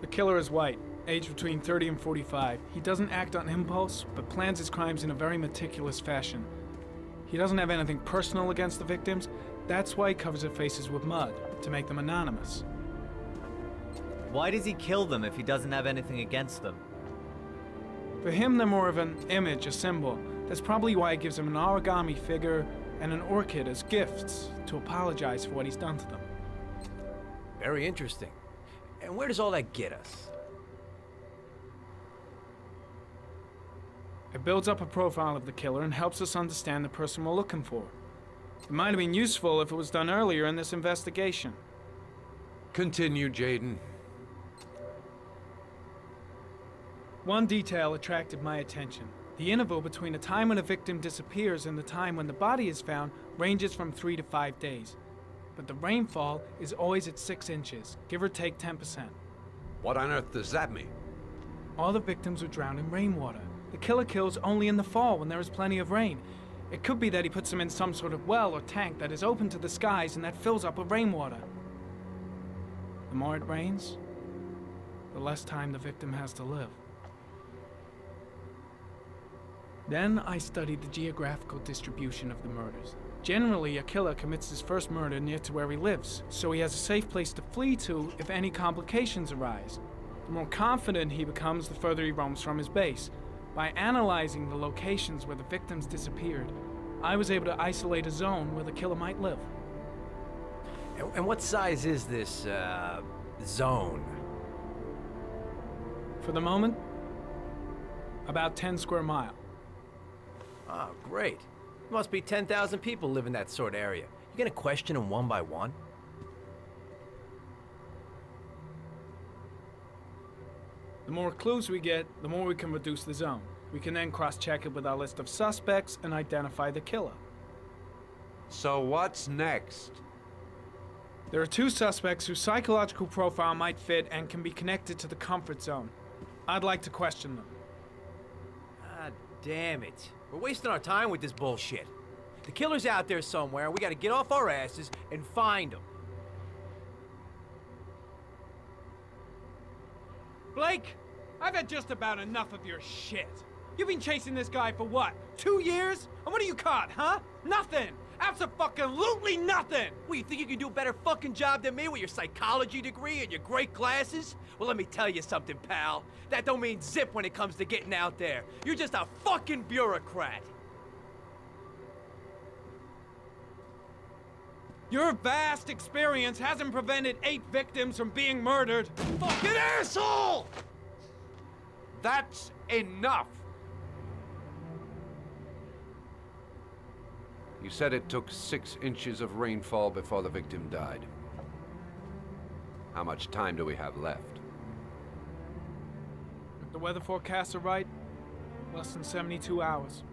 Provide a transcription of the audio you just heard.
The killer is white, aged between 30 and 45. He doesn't act on impulse, but plans his crimes in a very meticulous fashion. He doesn't have anything personal against the victims. That's why he covers their faces with mud, to make them anonymous. Why does he kill them if he doesn't have anything against them? For him, they're more of an image, a symbol. That's probably why he gives them an origami figure and an orchid as gifts to apologize for what he's done to them. Very interesting. And where does all that get us? It builds up a profile of the killer and helps us understand the person we're looking for. It might have been useful if it was done earlier in this investigation. Continue, Jayden. One detail attracted my attention. The interval between the time when a victim disappears and the time when the body is found ranges from 3 to 5 days. But the rainfall is always at 6 inches, give or take 10%. What on earth does that mean? All the victims were drowned in rainwater. The killer kills only in the fall when there is plenty of rain. It could be that he puts them in some sort of well or tank that is open to the skies and that fills up with rainwater. The more it rains, the less time the victim has to live. Then I studied the geographical distribution of the murders. Generally, a killer commits his first murder near to where he lives, so he has a safe place to flee to if any complications arise. The more confident he becomes, the further he roams from his base. By analyzing the locations where the victims disappeared, I was able to isolate a zone where the killer might live. And what size is this, zone? For the moment, about 10 square miles. Ah, great. Must be 10,000 people live in that sort of area. You gonna question them one by one? The more clues we get, the more we can reduce the zone. We can then cross-check it with our list of suspects and identify the killer. So what's next? There are 2 suspects whose psychological profile might fit and can be connected to the comfort zone. I'd like to question them. Ah, damn it. We're wasting our time with this bullshit. The killer's out there somewhere, and we gotta get off our asses and find him. Blake, I've had just about enough of your shit. You've been chasing this guy for what, 2 years? And what do you caught, huh? Nothing! Abso-fucking-lutely nothing! Well, you think you can do a better fucking job than me with your psychology degree and your great glasses? Well, let me tell you something, pal. That don't mean zip when it comes to getting out there. You're just a fucking bureaucrat. Your vast experience hasn't prevented 8 victims from being murdered. Fucking asshole! That's enough! You said it took 6 inches of rainfall before the victim died. How much time do we have left? If the weather forecasts are right, less than 72 hours.